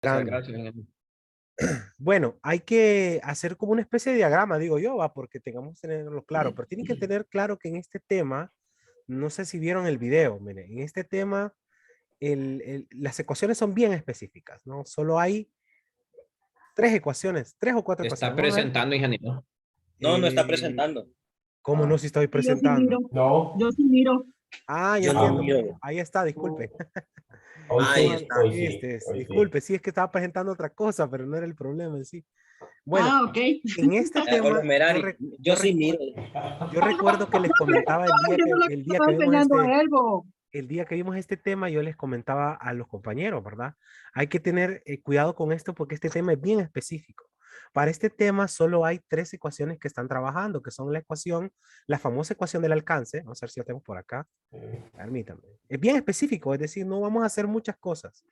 Gracias, Grande. gracias, ingeniero. Bueno, hay que hacer como una especie de diagrama, digo yo, va, porque tengamos que tenerlo claro, pero tienen que tener claro que en este tema, no sé si vieron el video, miren, en este tema las ecuaciones son bien específicas, ¿no? Solo hay tres ecuaciones, tres o cuatro Está ecuaciones. Vamos a ver. presentando, ingeniero. No, no está Eh, presentando. ¿Cómo no si estoy Sí, yo sí presentando? miro. No. Yo sí miro. Ah, ya Yo no entiendo. miro. Ahí está, disculpe. Hoy Ahí sí, está. hoy sí, Este es, hoy sí. disculpe, sí es que estaba presentando otra cosa, pero no era el problema en sí. Bueno, Ah, ok. en este Hola, tema, Merari. Yo sí miro. yo recuerdo que les comentaba Yo no le el día estaba que vimos enseñando a él, bo. el día que vimos este tema, yo les comentaba a los compañeros, ¿verdad? Hay que tener cuidado con esto porque este tema es bien específico. Para este tema solo hay tres ecuaciones que están trabajando, que son la ecuación, la famosa ecuación del alcance. Vamos a ver si la tengo por acá. Permítame. Es bien específico, es decir, no vamos a hacer muchas cosas.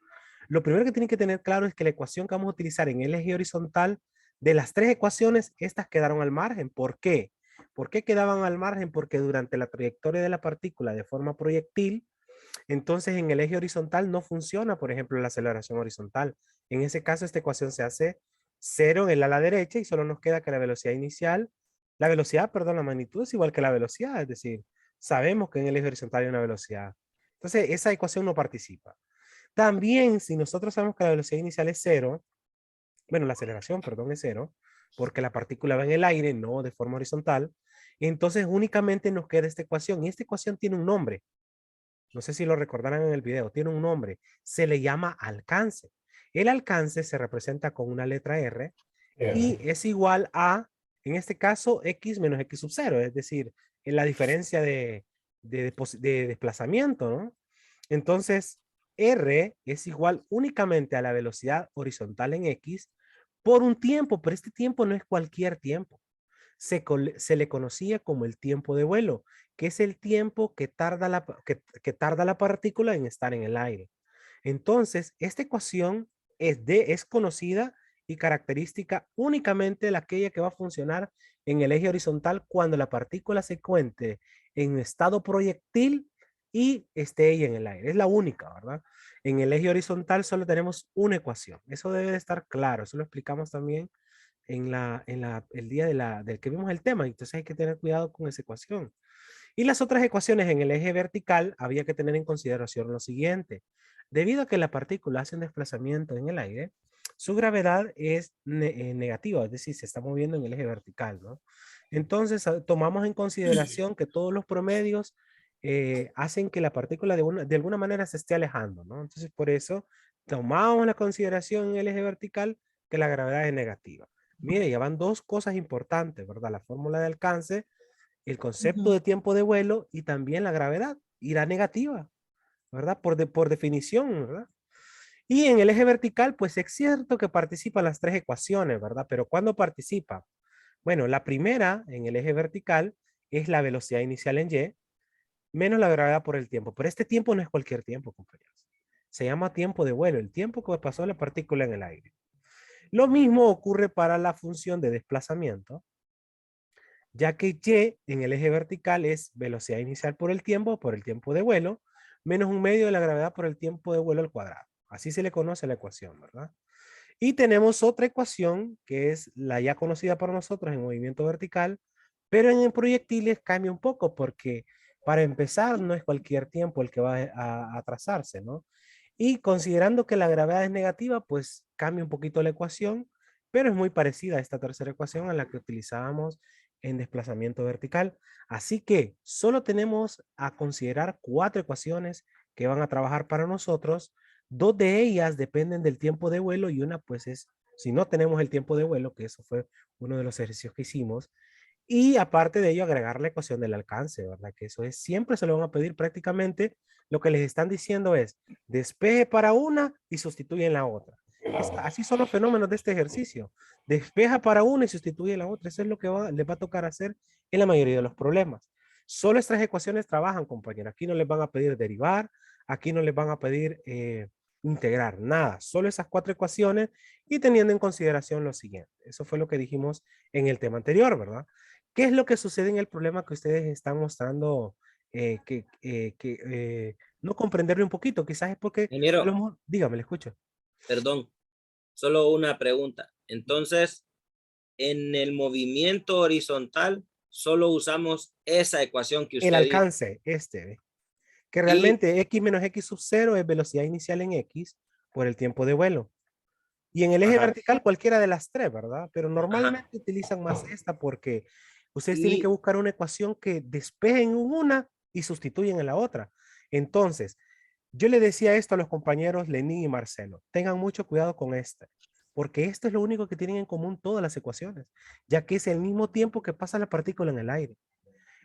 Lo primero que tienen que tener claro es que la ecuación que vamos a utilizar en el eje horizontal, de las tres ecuaciones, estas quedaron al margen. ¿Por qué? ¿Por qué quedaban al margen? Porque durante la trayectoria de la partícula de forma proyectil, entonces en el eje horizontal no funciona, por ejemplo, la aceleración horizontal. En ese caso, esta ecuación se hace cero en el ala derecha y solo nos queda que la velocidad inicial, la velocidad, perdón, la magnitud es igual que la velocidad, es decir, sabemos que en el eje horizontal hay una velocidad. Entonces, esa ecuación no participa. También, si nosotros sabemos que la velocidad inicial es cero, bueno, la aceleración, perdón, es cero, porque la partícula va en el aire, no de forma horizontal, entonces únicamente nos queda esta ecuación, y esta ecuación tiene un nombre, no sé si lo recordarán en el video, tiene un nombre, se le llama alcance. El alcance se representa con una letra R y es igual a, en este caso, x menos x sub 0, es decir, en la diferencia de desplazamiento, ¿no? Entonces, R es igual únicamente a la velocidad horizontal en X por un tiempo, pero este tiempo no es cualquier tiempo. Se le conocía como el tiempo de vuelo, que es el tiempo que tarda la partícula en estar en el aire. Entonces, esta ecuación es conocida y característica únicamente de aquella que va a funcionar en el eje horizontal cuando la partícula se encuentre en estado proyectil y esté ella en el aire. Es la única, ¿verdad? En el eje horizontal solo tenemos una ecuación. Eso debe de estar claro. Eso lo explicamos también el día del que vimos el tema. Entonces hay que tener cuidado con esa ecuación. Y las otras ecuaciones en el eje vertical había que tener en consideración lo siguiente. Debido a que la partícula hace un desplazamiento en el aire, su gravedad es negativa, es decir, se está moviendo en el eje vertical, ¿no? Entonces, tomamos en consideración que todos los promedios hacen que la partícula de alguna manera se esté alejando, ¿no? Entonces, por eso, tomamos la consideración en el eje vertical que la gravedad es negativa. Mire, ya van dos cosas importantes, ¿verdad? La fórmula de alcance, el concepto de tiempo de vuelo y también la gravedad irá negativa, ¿verdad? Por definición, ¿verdad? Y en el eje vertical, pues es cierto que participan las tres ecuaciones, ¿verdad? Pero ¿cuándo participa? Bueno, la primera en el eje vertical es la velocidad inicial en y menos la gravedad por el tiempo. Pero este tiempo no es cualquier tiempo, compañeros. Se llama tiempo de vuelo, el tiempo que pasó la partícula en el aire. Lo mismo ocurre para la función de desplazamiento, ya que y en el eje vertical es velocidad inicial por el tiempo de vuelo, menos un medio de la gravedad por el tiempo de vuelo al cuadrado. Así se le conoce la ecuación, ¿verdad? Y tenemos otra ecuación que es la ya conocida por nosotros en movimiento vertical, pero en proyectiles cambia un poco porque para empezar no es cualquier tiempo el que va a trazarse, ¿no? Y considerando que la gravedad es negativa, pues cambia un poquito la ecuación, pero es muy parecida a esta tercera ecuación a la que utilizábamos en desplazamiento vertical. Así que solo tenemos a considerar cuatro ecuaciones que van a trabajar para nosotros. Dos de ellas dependen del tiempo de vuelo y una pues es, si no tenemos el tiempo de vuelo, que eso fue uno de los ejercicios que hicimos, y aparte de ello, agregar la ecuación del alcance, ¿verdad? Que eso es, siempre se lo van a pedir prácticamente. Lo que les están diciendo es, despeje para una y sustituye en la otra. Así son los fenómenos de este ejercicio. Despeja para una y sustituye la otra. Eso es lo que les va a tocar hacer en la mayoría de los problemas. Solo estas ecuaciones trabajan, compañeros. Aquí no les van a pedir derivar, aquí no les van a pedir integrar, nada. Solo esas cuatro ecuaciones y teniendo en consideración lo siguiente. Eso fue lo que dijimos en el tema anterior, ¿verdad? ¿Qué es lo que sucede en el problema que ustedes están mostrando no comprenderle un poquito? Quizás es porque, a lo Ingeniero, mejor, dígame, le escucho. perdón. solo una pregunta. Entonces, en el movimiento horizontal, solo usamos esa ecuación que El usted dijo. alcance, ¿ve? Que Y, realmente x menos x sub 0 es velocidad inicial en x por el tiempo de vuelo. Y en el eje ajá, vertical cualquiera de las tres, ¿verdad? Pero ajá. normalmente utilizan más esta porque ustedes tienen que Y, buscar una ecuación que despejen en una y sustituyen en la otra. Entonces, yo le decía esto a los compañeros Lenín y Marcelo. Tengan mucho cuidado con este, porque esto es lo único que tienen en común todas las ecuaciones, ya que es el mismo tiempo que pasa la partícula en el aire.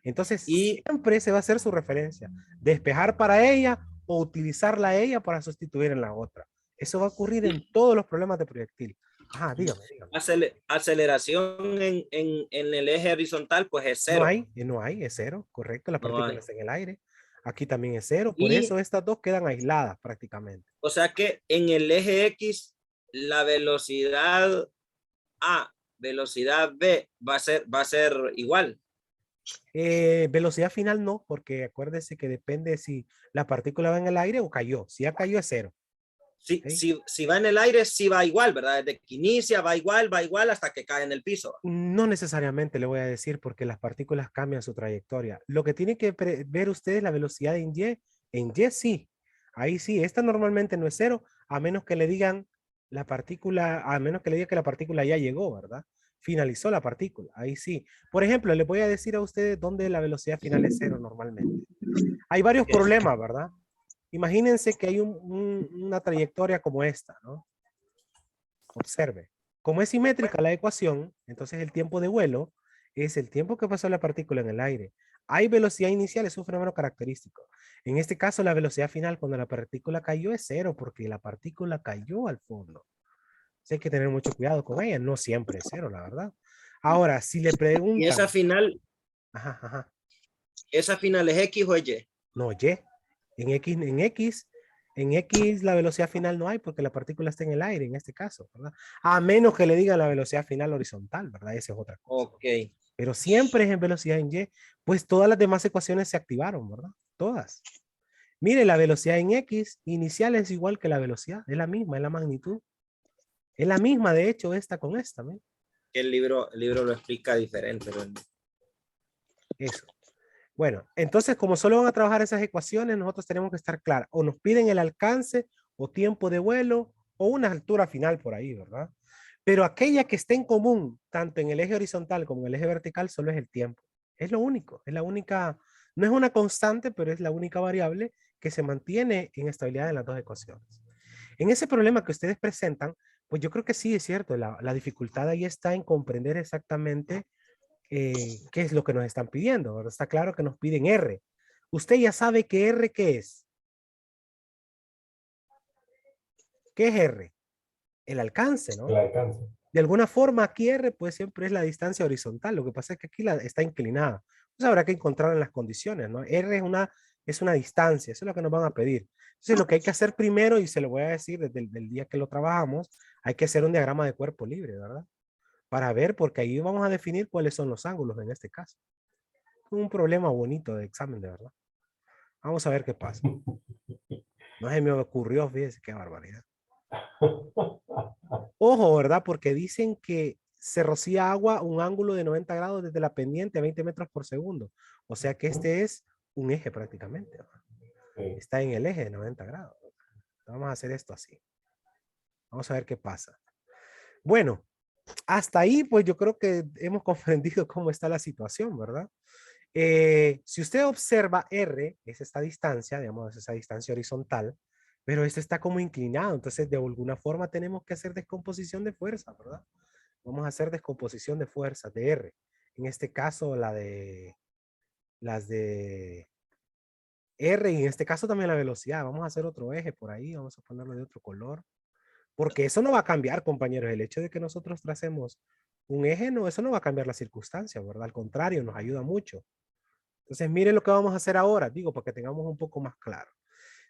Entonces, y siempre se va a hacer su referencia. Despejar para ella o utilizarla a ella para sustituir en la otra. Eso va a ocurrir en todos los problemas de proyectil. Ajá, dígame, dígame. aceleración en el eje horizontal, pues es cero. No hay, es cero, correcto. La No partícula hay. está en el aire. Aquí también es cero. Por Y, eso estas dos quedan aisladas prácticamente. o sea que en el eje X, la velocidad A, velocidad B va a ser igual. Velocidad final no, porque acuérdese que depende si la partícula va en el aire o cayó. Si ya cayó es cero. ¿Sí? Si va en el aire, sí va igual, ¿verdad? Desde que inicia, va igual hasta que cae en el piso. No necesariamente le voy a decir porque las partículas cambian su trayectoria. Lo que tiene que ver usted es la velocidad en Y. En Y sí. Ahí sí. Esta normalmente no es cero, a menos que le digan la partícula, a menos que le diga que la partícula ya llegó, ¿verdad? Finalizó la partícula. Ahí sí. Por ejemplo, le voy a decir a ustedes dónde la velocidad final es cero normalmente. Hay varios problemas, ¿verdad? Imagínense que hay una trayectoria como esta, ¿no? Observe. Como es simétrica la ecuación, entonces el tiempo de vuelo es el tiempo que pasó la partícula en el aire. Hay velocidad inicial, es un fenómeno característico. En este caso, la velocidad final cuando la partícula cayó es cero porque la partícula cayó al fondo. Entonces hay que tener mucho cuidado con ella. No siempre es cero, la verdad. Ahora, si le Y esa preguntan, final, ajá, ajá, esa final es X o Y. no, Y. En X la velocidad final no hay porque la partícula está en el aire en este caso, ¿verdad? A menos que le digan la velocidad final horizontal, ¿verdad? Esa es otra cosa. Ok. Pero siempre es en velocidad en Y, pues todas las demás ecuaciones se activaron, ¿verdad? Todas. Mire, la velocidad en X inicial es igual que la velocidad, es la misma, es la magnitud. Es la misma, de hecho, esta con esta, ¿ven? El libro lo explica diferente. Eso. Bueno, entonces como solo van a trabajar esas ecuaciones, nosotros tenemos que estar claros. O nos piden el alcance o tiempo de vuelo o una altura final por ahí, ¿verdad? Pero aquella que esté en común, tanto en el eje horizontal como en el eje vertical, solo es el tiempo. Es lo único, es la única, no es una constante, pero es la única variable que se mantiene en estabilidad en las dos ecuaciones. En ese problema que ustedes presentan, pues yo creo que sí es cierto, la dificultad ahí está en comprender exactamente qué es lo que nos están pidiendo, ¿verdad? Está claro que nos piden R. Usted ya sabe que R, ¿qué es? ¿Qué es R? El alcance, El ¿no? alcance. De alguna forma aquí R pues siempre es la distancia horizontal, lo que pasa es que aquí está inclinada. Pues habrá que encontrar en las condiciones, ¿no? R es una distancia, eso es lo que nos van a pedir. Entonces lo que hay que hacer primero, y se lo voy a decir desde el día que lo trabajamos, hay que hacer un diagrama de cuerpo libre, ¿verdad? Para ver, porque ahí vamos a definir cuáles son los ángulos en este caso. Un problema bonito de examen, de verdad. Vamos a ver qué pasa. No se me ocurrió, fíjese qué barbaridad. Ojo, ¿verdad? Porque dicen que se rocía agua a un ángulo de 90 grados desde la pendiente a 20 metros por segundo. O sea que este es un eje prácticamente, ¿verdad? Sí. Está en el eje de 90 grados. Vamos a hacer esto así. Vamos a ver qué pasa. Bueno, hasta ahí pues yo creo que hemos comprendido cómo está la situación, ¿verdad? Si usted observa R, es esta distancia, digamos, esa distancia horizontal, pero este está como inclinado, entonces de alguna forma tenemos que hacer descomposición de fuerza, ¿verdad? Vamos a hacer descomposición de fuerzas de R. En este caso, las de R y en este caso también la velocidad. Vamos a hacer otro eje por ahí, vamos a ponerlo de otro color. Porque eso no va a cambiar, compañeros. El hecho de que nosotros tracemos un eje, no, eso no va a cambiar la circunstancia, ¿verdad? Al contrario, nos ayuda mucho. Entonces, miren lo que vamos a hacer ahora, digo, para que tengamos un poco más claro.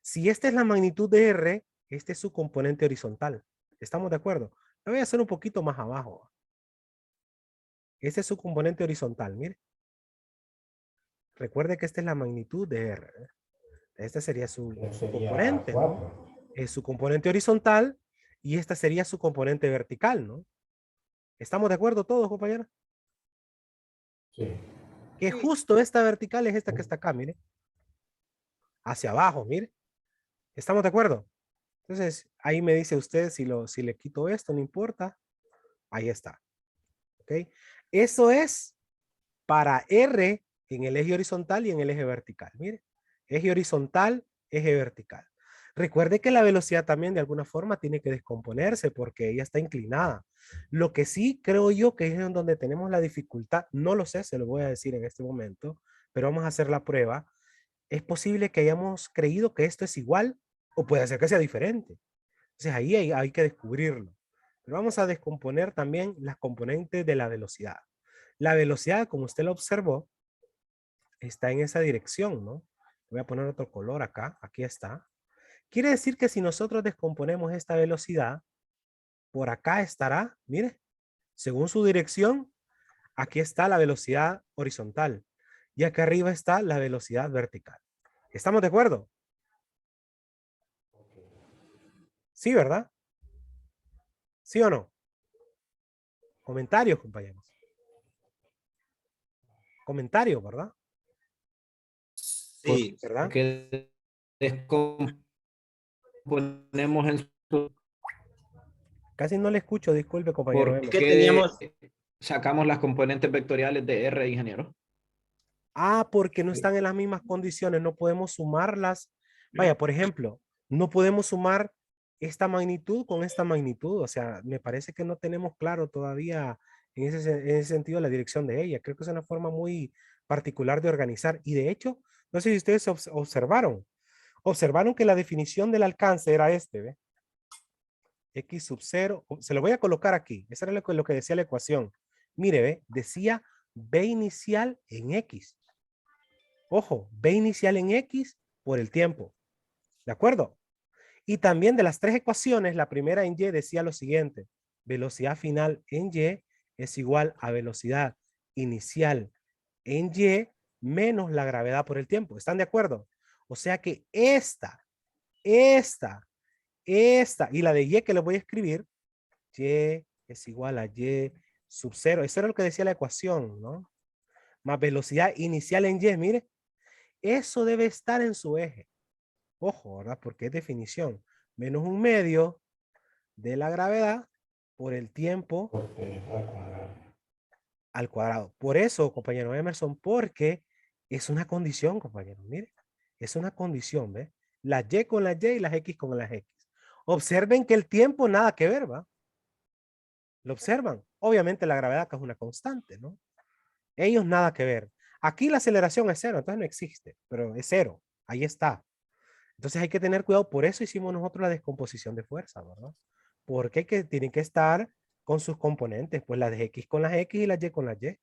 Si esta es la magnitud de R, este es su componente horizontal. ¿Estamos de acuerdo? Lo voy a hacer un poquito más abajo. Este es su componente horizontal, mire. Recuerde que esta es la magnitud de R. Este sería su Sería componente, ¿no? 4. Es su componente horizontal y esta sería su componente vertical, ¿no? ¿Estamos de acuerdo todos, compañeros? Sí. Que Sí. justo esta vertical es esta que está acá, mire. Hacia abajo, mire. ¿Estamos de acuerdo? Entonces, ahí me dice usted si le quito esto, no importa. Ahí está. ¿Ok? Eso es para R en el eje horizontal y en el eje vertical. Mire, eje horizontal, eje vertical. Recuerde que la velocidad también de alguna forma tiene que descomponerse porque ella está inclinada. Lo que sí creo yo que es en donde tenemos la dificultad, no lo sé, se lo voy a decir en este momento, pero vamos a hacer la prueba. Es posible que hayamos creído que esto es igual o puede ser que sea diferente. Entonces ahí hay que descubrirlo. Pero vamos a descomponer también las componentes de la velocidad. La velocidad, como usted lo observó, está en esa dirección, ¿no? Voy a poner otro color acá. Aquí está. Quiere decir que si nosotros descomponemos esta velocidad, por acá estará, mire, según su dirección, aquí está la velocidad horizontal. Y acá arriba está la velocidad vertical. ¿Estamos de acuerdo? Sí, ¿verdad? ¿Sí o no? Comentarios, compañeros. Comentarios, ¿verdad? Sí. ¿Verdad? Porque descomponemos en su... Casi no le escucho, disculpe, compañero ¿Por Es Emer. que qué teníamos, sacamos las componentes vectoriales de R, ingeniero? Ah, porque no están en las mismas condiciones, no podemos sumarlas. Vaya, por ejemplo, no podemos sumar esta magnitud con esta magnitud. O sea, me parece que no tenemos claro todavía en ese sentido la dirección de ella. Creo que es una forma muy particular de organizar. Y de hecho, no sé si ustedes observaron que la definición del alcance era este, ¿ve? X sub 0, se lo voy a colocar aquí. Eso era lo que decía la ecuación. Mire, ¿ve? Decía B inicial en X. Ojo, B inicial en X por el tiempo. ¿De acuerdo? Y también de las tres ecuaciones, la primera en Y decía lo siguiente. Velocidad final en Y es igual a velocidad inicial en Y menos la gravedad por el tiempo. ¿Están de acuerdo? O sea que esta y la de Y que les voy a escribir, Y es igual a Y sub 0. Eso era lo que decía la ecuación, ¿no? Más velocidad inicial en Y, mire, eso debe estar en su eje. Ojo, ¿verdad? Porque es definición. Menos un medio de la gravedad por el tiempo al cuadrado. Por eso, compañero Emerson, porque es una condición, compañero. Mire, es una condición, ¿ve? Las Y con las Y y las X con las X. Observen que el tiempo nada que ver, ¿va? Lo observan. Obviamente la gravedad acá es una constante, ¿no? Ellos nada que ver. Aquí la aceleración es cero, entonces no existe, pero es cero. Ahí está. Entonces hay que tener cuidado, por eso hicimos nosotros la descomposición de fuerza, ¿verdad? Porque tienen que estar con sus componentes, pues las de X con las X y las Y con las Y.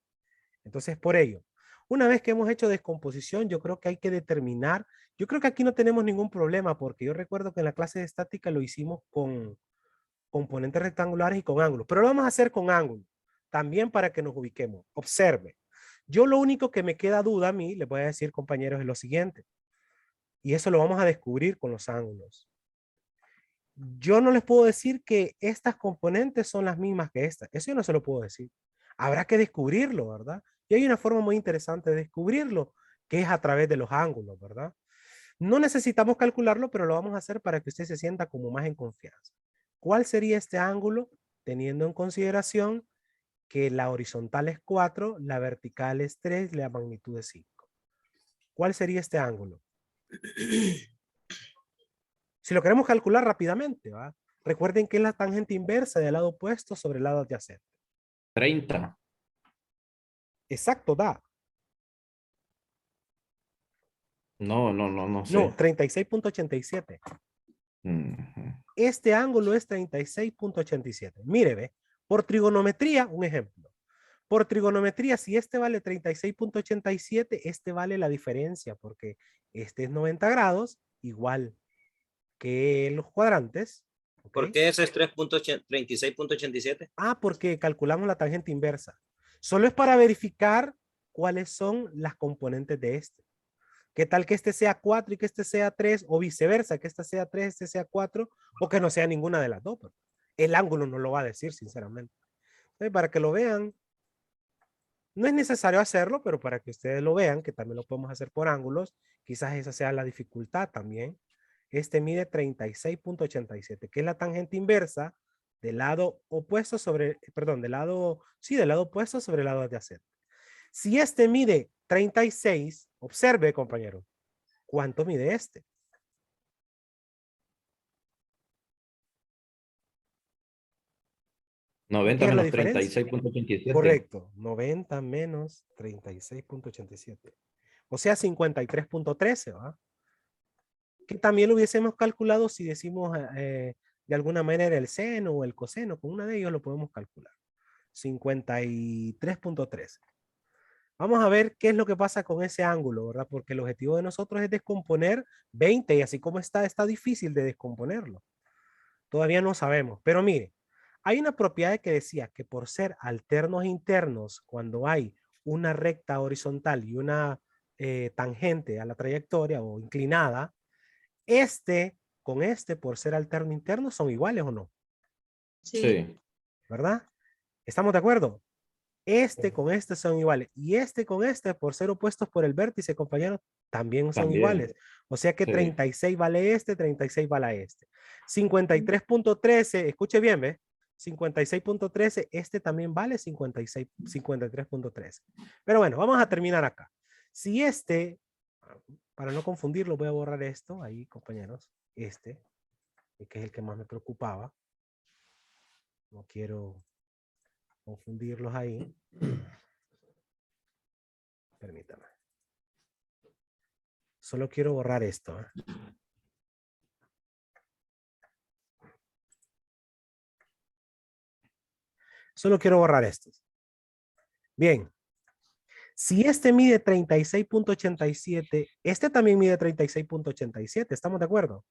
Entonces, por ello, una vez que hemos hecho descomposición, yo creo que hay que determinar, yo creo que aquí no tenemos ningún problema, porque yo recuerdo que en la clase de estática lo hicimos con componentes rectangulares y con ángulos, pero lo vamos a hacer con ángulos, también para que nos ubiquemos. Observe, yo lo único que me queda duda a mí, les voy a decir, compañeros, es lo siguiente, y eso lo vamos a descubrir con los ángulos. Yo no les puedo decir que estas componentes son las mismas que estas. Eso yo no se lo puedo decir. Habrá que descubrirlo, ¿verdad? Y hay una forma muy interesante de descubrirlo, que es a través de los ángulos, ¿verdad? No necesitamos calcularlo, pero lo vamos a hacer para que usted se sienta como más en confianza. ¿Cuál sería este ángulo? Teniendo en consideración que la horizontal es 4, la vertical es 3, la magnitud es 5. ¿Cuál sería este ángulo? Si lo queremos calcular rápidamente, ¿va? Recuerden que es la tangente inversa del lado opuesto sobre el lado adyacente. 30. Exacto, da. No No, sé. 36.87. Ujú. Este ángulo es 36.87. Mire, ve, por trigonometría, un ejemplo. Por trigonometría, si este vale 36.87, este vale la diferencia, porque este es 90 grados, igual que los cuadrantes. ¿Ok? ¿por qué ese es 36.87? Ah, porque calculamos la tangente inversa. Solo es para verificar cuáles son las componentes de este. ¿Qué tal que este sea 4 y que este sea 3 o viceversa, que este sea 3, este sea 4 o que no sea ninguna de las dos? El ángulo no lo va a decir, sinceramente. Entonces, para que lo vean, no es necesario hacerlo, pero para que ustedes lo vean, que también lo podemos hacer por ángulos, quizás esa sea la dificultad también. Este mide 36.87, que es la tangente inversa del lado opuesto sobre, perdón, del lado opuesto sobre el lado adyacente. Si este mide 36, observe, compañero, ¿cuánto mide este? Noventa ¿Qué es la menos diferencia? 36.87. Correcto, 90 menos 36.87. O sea, 53.13, ¿va? Que también lo hubiésemos calculado si decimos de alguna manera el seno o el coseno, con una de ellos lo podemos calcular. 53.13. Vamos a ver qué es lo que pasa con ese ángulo, ¿verdad? Porque el objetivo de nosotros es descomponer 20 y así como está difícil de descomponerlo. Todavía no sabemos, pero mire, hay una propiedad que decía que por ser alternos internos, cuando hay una recta horizontal y una tangente a la trayectoria o inclinada, con este, por ser alterno interno, son iguales o no, Sí, ¿verdad? ¿Estamos de acuerdo? Este con este son iguales. Y este con este, por ser opuestos por el vértice, compañeros, también son también. iguales. O sea que Sí. 36 vale este, 36 vale este. 53.13, escuche bien, ¿ve? 56.13, este también vale 53.13. Pero bueno, vamos a terminar acá. Si este, para no confundirlo, voy a borrar esto ahí, compañeros. Este, que es el que más me preocupaba. No quiero confundirlos ahí. Permítame. Solo quiero borrar esto. Solo quiero borrar esto. Bien. Si este mide 36.87, este también mide 36.87. ¿Estamos de acuerdo?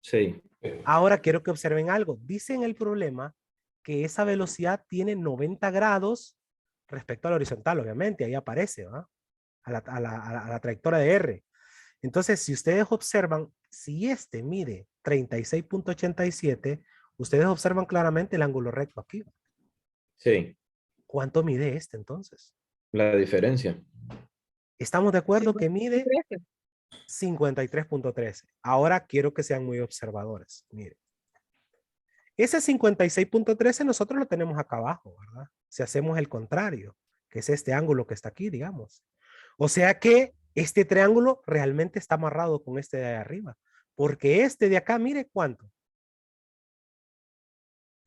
Sí. Ahora quiero que observen algo. Dice en el problema que esa velocidad tiene 90 grados respecto a la horizontal, obviamente. Ahí aparece, ¿va? A la trayectoria de R. Entonces, si ustedes observan, si este mide 36.87, ustedes observan claramente el ángulo recto aquí. Sí. ¿Cuánto mide este entonces? La diferencia. Estamos de acuerdo que mide 53.13. Ahora quiero que sean muy observadores. Miren. Ese 56.13 nosotros lo tenemos acá abajo, ¿verdad? Si hacemos el contrario, que es este ángulo que está aquí, digamos. O sea que este triángulo realmente está amarrado con este de arriba. Porque este de acá, mire cuánto.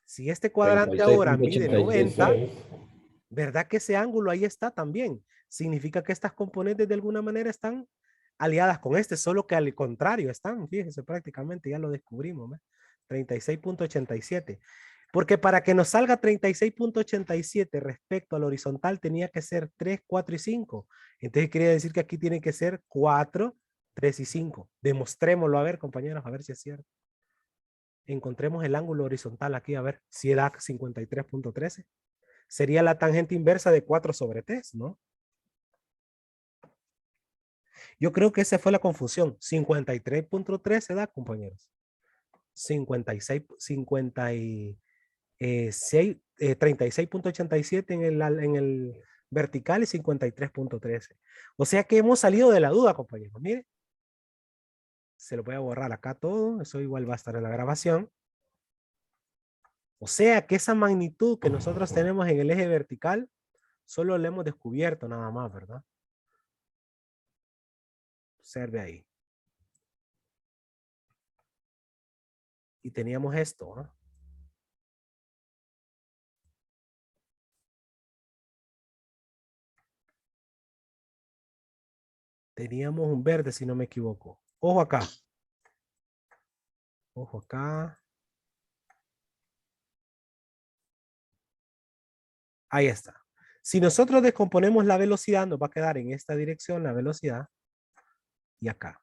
Si este cuadrante ahora mide 90, 36.86. ¿verdad que ese ángulo ahí está también? Significa que estas componentes de alguna manera están aliadas con este, solo que al contrario están, fíjense, prácticamente ya lo descubrimos, ¿ve? 36.87. Porque para que nos salga 36.87 respecto al horizontal tenía que ser 3, 4 y 5. Entonces quería decir que aquí tiene que ser 4, 3 y 5. Demostrémoslo, a ver, compañeros, a ver si es cierto. Encontremos el ángulo horizontal aquí, a ver si da 53.13. Sería la tangente inversa de 4 sobre 3, ¿no? Yo creo que esa fue la confusión. 53.13 da, compañeros. 56, 36.87 en el vertical y 53.13. O sea que hemos salido de la duda, compañeros. Mire. Se lo voy a borrar acá todo. Eso igual va a estar en la grabación. O sea que esa magnitud que nosotros tenemos en el eje vertical, solo la hemos descubierto nada más, ¿verdad? Observe ahí. Y teníamos esto, ¿no? Teníamos un verde, si no me equivoco. Ojo acá. Ojo acá. Ahí está. Si nosotros descomponemos la velocidad, nos va a quedar en esta dirección la velocidad y acá.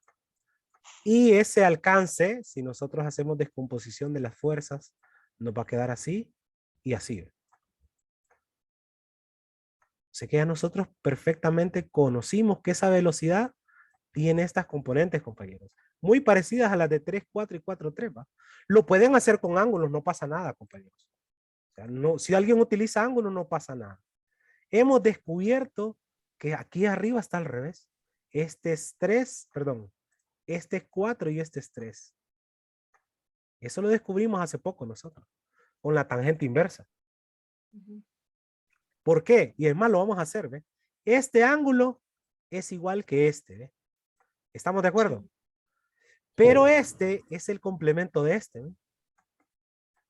Y ese alcance, si nosotros hacemos descomposición de las fuerzas, nos va a quedar así y así. Así que ya nosotros perfectamente conocimos que esa velocidad tiene estas componentes, compañeros. muy parecidas a las de 3, 4 y 4, 3, ¿va? Lo pueden hacer con ángulos, no pasa nada, compañeros. O sea, no, si alguien utiliza ángulos, no pasa nada. Hemos descubierto que aquí arriba está al revés. Este es 3, perdón, este es 4 y este es 3. Eso lo descubrimos hace poco nosotros, con la tangente inversa. ¿Por qué? Y es más, lo vamos a hacer, ¿ve? Este ángulo es igual que este, ¿ve? ¿Estamos de acuerdo? Sí. Pero este es el complemento de este, ¿ve?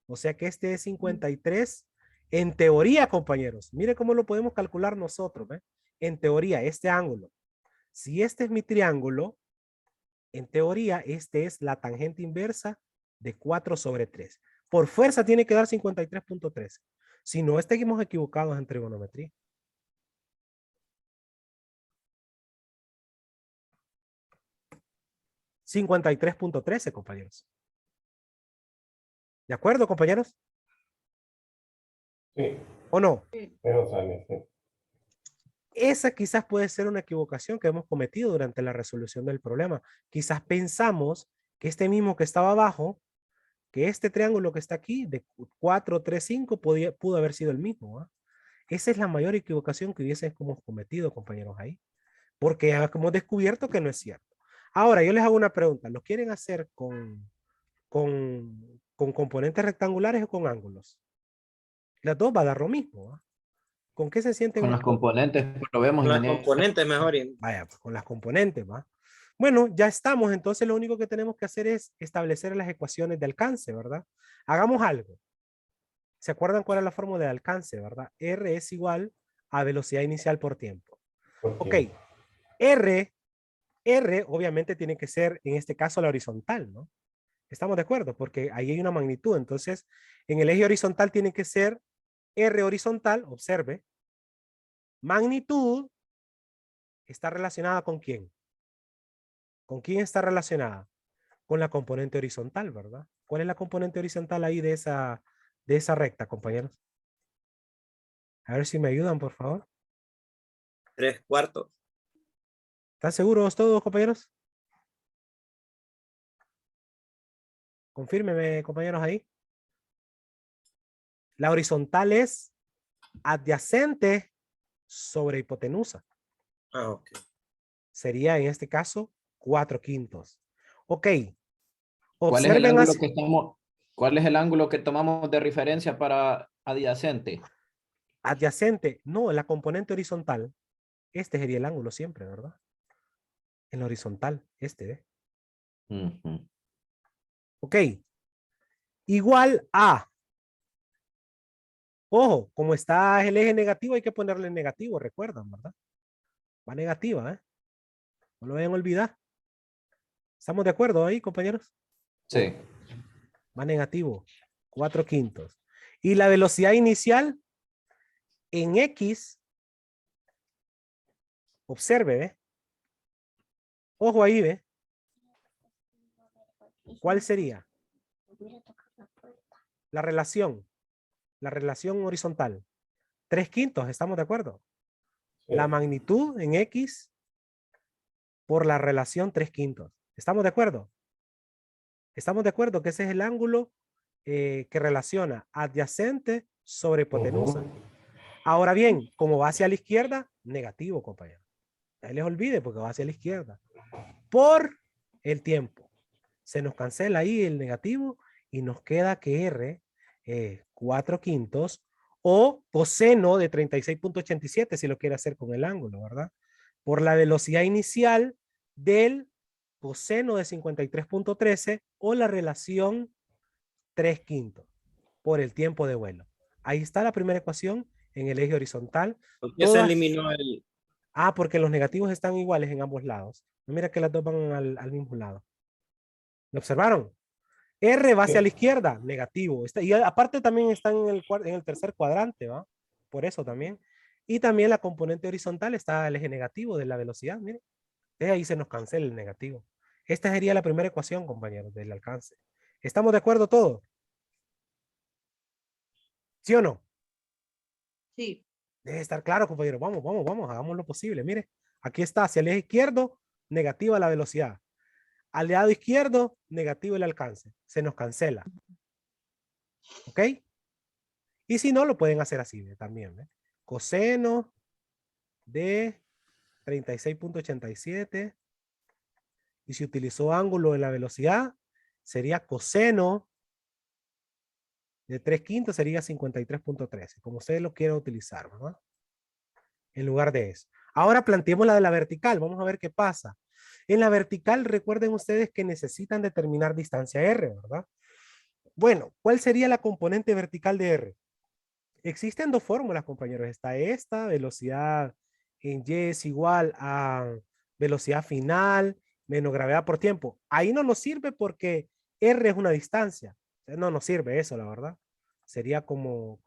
O sea que este es 53. En teoría, compañeros, mire cómo lo podemos calcular nosotros, ¿ve? En teoría, este ángulo. Si este es mi triángulo, en teoría, este es la tangente inversa de 4 sobre 3. Por fuerza tiene que dar 53.13. Si no, estemos equivocados en trigonometría. $53.13, compañeros. ¿De acuerdo, compañeros? Sí, ¿O no? pero sale, sí. Esa quizás puede ser una equivocación que hemos cometido durante la resolución del problema. Quizás pensamos que este mismo que estaba abajo, que este triángulo que está aquí, de 4, 3, 5, pudo haber sido el mismo, ¿eh? Esa es la mayor equivocación que hubiésemos cometido, compañeros, ahí. Porque hemos descubierto que no es cierto. Ahora, yo les hago una pregunta. ¿Lo quieren hacer con componentes rectangulares o con ángulos? Las dos va a dar lo mismo, ¿eh? ¿Con qué se sienten Con las ustedes? componentes probemos, Las ingeniero. componentes mejor. Vaya, pues con las componentes, ¿va? Bueno, ya estamos. Entonces lo único que tenemos que hacer es establecer las ecuaciones de alcance, ¿verdad? Hagamos algo. ¿Se acuerdan cuál es la fórmula de alcance, verdad? R es igual a velocidad inicial por tiempo. Ok. R obviamente tiene que ser, en este caso, la horizontal, ¿no? ¿Estamos de acuerdo? Porque ahí hay una magnitud. Entonces, en el eje horizontal tiene que ser R horizontal, observe. Magnitud está relacionada ¿con quién? ¿Con quién está relacionada? Con la componente horizontal, ¿verdad? ¿Cuál es la componente horizontal ahí de esa recta, compañeros? A ver si me ayudan, por favor. 3/4. ¿Están seguros todos, compañeros? Confírmeme, compañeros, ahí. La horizontal es adyacente sobre hipotenusa. Ah, ok. Sería en este caso 4/5. Ok. ¿Cuál es el Observen ángulo así. que estamos, cuál es el ángulo que tomamos de referencia para adyacente? Adyacente. No, la componente horizontal. Este sería el ángulo siempre, ¿verdad? En la horizontal. Este, ¿ve? Ujú. Ok. Igual a. Ojo, como está el eje negativo, hay que ponerle negativo, recuerdan, ¿verdad? Va negativa, ¿eh? No lo vayan a olvidar. ¿Estamos de acuerdo ahí, compañeros? Sí. Va negativo. 4/5. Y la velocidad inicial en X, observe, ¿ve? Ojo ahí, ¿ve? ¿Cuál sería? La relación horizontal. 3/5, ¿estamos de acuerdo? La magnitud en X por la relación 3/5. ¿Estamos de acuerdo? Estamos de acuerdo que ese es el ángulo que relaciona adyacente sobre hipotenusa. Ahora bien, como va hacia la izquierda, negativo, compañero. Ahí les olvide porque va hacia la izquierda. Por el tiempo. Se nos cancela ahí el negativo y nos queda que R 4/5 o coseno de 36.87 si lo quiere hacer con el ángulo, ¿verdad? Por la velocidad inicial del coseno de 53.13 o la relación 3/5 por el tiempo de vuelo. Ahí está la primera ecuación en el eje horizontal. ¿Por qué se Todas, eliminó el? porque los negativos están iguales en ambos lados. Mira que las dos van al mismo lado. ¿Lo observaron? R va hacia la izquierda, negativo. Y aparte también están en el tercer cuadrante, ¿va? Por eso también. Y también la componente horizontal está el eje negativo de la velocidad, miren. Ahí se nos cancela el negativo. Esta sería la primera ecuación, compañeros, del alcance. ¿Estamos de acuerdo todos? ¿Sí o no? Sí. Debe estar claro, compañeros. Vamos, hagamos lo posible. Mire, aquí está, hacia el eje izquierdo, negativa la velocidad. Al lado izquierdo, negativo el alcance. Se nos cancela. ¿Ok? Y si no, lo pueden hacer así también. ¿Ve? Coseno de 36.87. Y si utilizó ángulo en la velocidad, sería coseno de 3/5 sería 53.13. Como ustedes lo quieran utilizar, ¿verdad? En lugar de eso. Ahora planteemos la de la vertical. Vamos a ver qué pasa. En la vertical, recuerden ustedes que necesitan determinar distancia R, ¿verdad? Bueno, ¿cuál sería la componente vertical de R? Existen dos fórmulas, compañeros. Está esta, velocidad en Y es igual a velocidad final menos gravedad por tiempo. Ahí no nos sirve porque R es una distancia. No nos sirve eso, la verdad. Sería como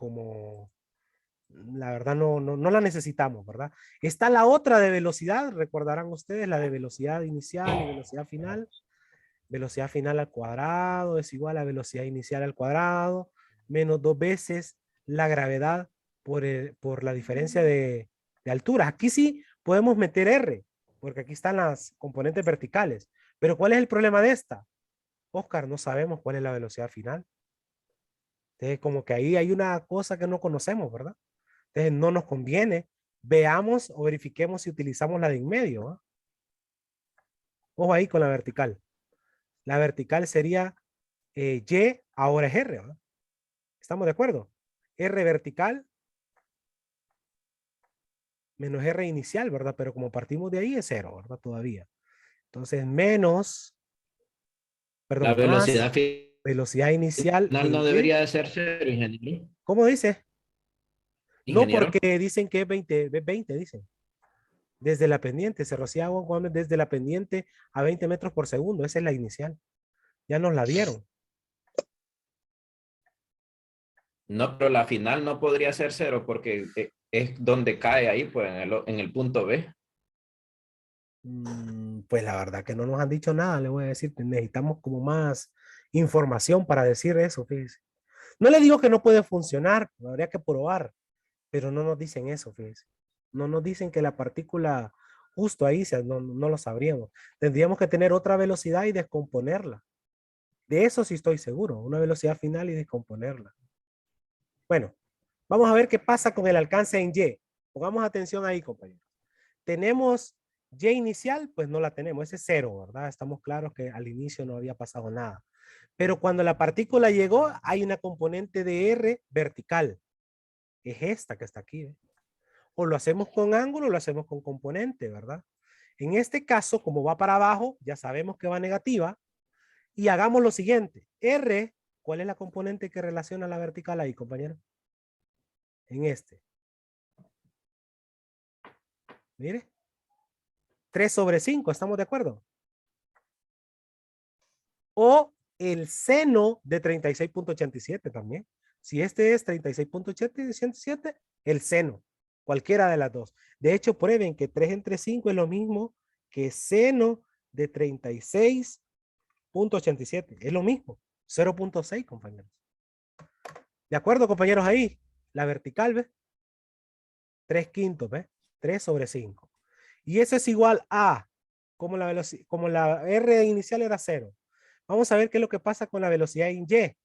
la verdad no la necesitamos, ¿verdad? Está la otra de velocidad, recordarán ustedes, la de velocidad inicial y velocidad final. Velocidad final al cuadrado es igual a velocidad inicial al cuadrado, menos 2 veces la gravedad por la diferencia de altura. Aquí sí podemos meter R, porque aquí están las componentes verticales. Pero ¿cuál es el problema de esta? Oscar, no sabemos cuál es la velocidad final. Entonces, como que ahí hay una cosa que no conocemos, ¿verdad? Entonces, no nos conviene. Veamos o verifiquemos si utilizamos la de en medio. ¿Va? Ojo ahí con la vertical. La vertical sería Y, ahora es R. ¿Va? ¿Estamos de acuerdo? R vertical menos R inicial, ¿verdad? Pero como partimos de ahí es 0, ¿verdad? Todavía. Entonces, menos, La perdón, más velocidad final velocidad inicial no en Y. debería de ser cero, ingeniero. ¿Cómo dice? No, Ingeniero. porque dicen que es 20, dicen. Desde la pendiente, Cerro Ciego, Gómez, desde la pendiente a 20 metros por segundo. Esa es la inicial. Ya nos la dieron. No, pero la final no podría ser cero porque es donde cae ahí, pues en el punto B. Pues la verdad que no nos han dicho nada, le voy a decir. Necesitamos como más información para decir eso, fíjese. No le digo que no puede funcionar, habría que probar, pero no nos dicen eso, fíjese. No nos dicen que la partícula justo ahí, no lo sabríamos. Tendríamos que tener otra velocidad y descomponerla. De eso sí estoy seguro, una velocidad final y descomponerla. Bueno, vamos a ver qué pasa con el alcance en Y. Pongamos atención ahí, compañeros. Tenemos Y inicial, pues no la tenemos, ese es 0, ¿verdad? Estamos claros que al inicio no había pasado nada. Pero cuando la partícula llegó, hay una componente de R vertical. Es esta que está aquí. ¿eh? O lo hacemos con ángulo o lo hacemos con componente, ¿verdad? En este caso, como va para abajo, ya sabemos que va negativa. Y hagamos lo siguiente. R, ¿cuál es la componente que relaciona la vertical ahí, compañero? En este. Mire. 3/5, ¿estamos de acuerdo? O el seno de 36.87 también. Si este es 36.87, el seno. Cualquiera de las dos. De hecho, prueben que 3 entre 5 es lo mismo que seno de 36.87. Es lo mismo. 0.6, compañeros. ¿De acuerdo, compañeros? Ahí. La vertical, ¿ves? 3/5, ¿ves? 3/5. Y eso es igual a, como la R inicial era 0. Vamos a ver qué es lo que pasa con la velocidad en Y.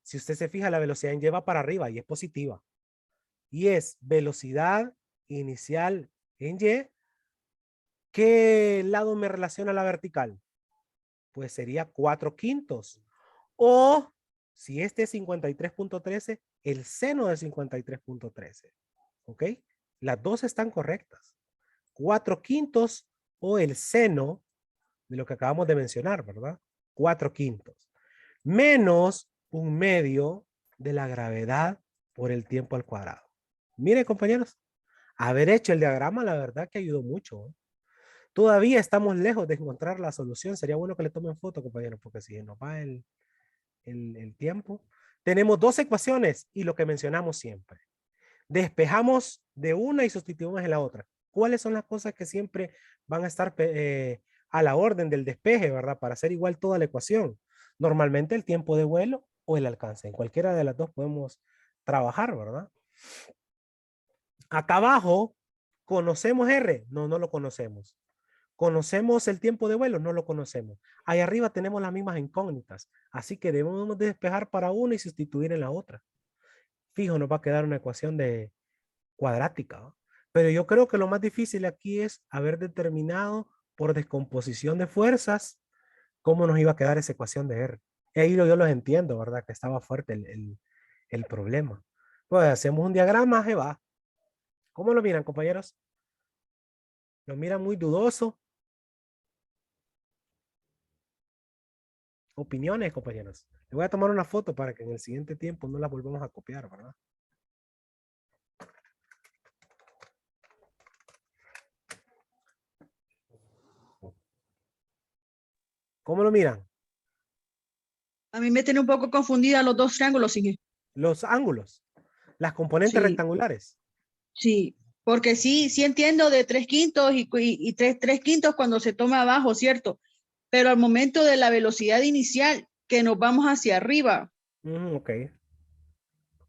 Si usted se fija, la velocidad en Y va para arriba y es positiva. Y es velocidad inicial en Y. ¿Qué lado me relaciona a la vertical? Pues sería 4/5. O, si este es 53.13, el seno de 53.13. ¿Ok? Las dos están correctas. 4/5 o el seno de lo que acabamos de mencionar, ¿verdad? 4/5. Menos 1/2 de la gravedad por el tiempo al cuadrado. Miren, compañeros, haber hecho el diagrama, la verdad que ayudó mucho. ¿eh? Todavía estamos lejos de encontrar la solución. Sería bueno que le tomen foto, compañeros, porque si nos va el tiempo. Tenemos dos ecuaciones y lo que mencionamos siempre. Despejamos de una y sustituimos en la otra. ¿Cuáles son las cosas que siempre van a estar a la orden del despeje, ¿verdad? Para hacer igual toda la ecuación. Normalmente el tiempo de vuelo o el alcance. En cualquiera de las dos podemos trabajar, ¿verdad? Acá abajo, ¿conocemos R? No, no lo conocemos. ¿Conocemos el tiempo de vuelo? No lo conocemos. Ahí arriba tenemos las mismas incógnitas, así que debemos despejar para una y sustituir en la otra. Fijo, nos va a quedar una ecuación de cuadrática, ¿va? Pero yo creo que lo más difícil aquí es haber determinado por descomposición de fuerzas cómo nos iba a quedar esa ecuación de R. Y ahí yo los entiendo, ¿verdad? Que estaba fuerte el problema. Pues hacemos un diagrama, se va. ¿Cómo lo miran, compañeros? ¿Lo miran muy dudoso? Opiniones, compañeros. Le voy a tomar una foto para que en el siguiente tiempo no la volvamos a copiar, ¿verdad? ¿Cómo lo miran? A mí me tiene un poco confundida los dos triángulos, sí. Los ángulos, las componentes Sí. rectangulares. Sí, porque sí entiendo de 3/5 y 3/5 cuando se toma abajo, ¿cierto? Pero al momento de la velocidad inicial, que nos vamos hacia arriba. Ok.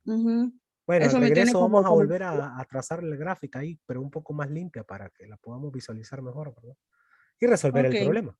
Ujú. Bueno, al Eso me tiene regreso vamos a como- volver a trazar la gráfica ahí, pero un poco más limpia para que la podamos visualizar mejor, ¿verdad? Y resolver el Ok. problema.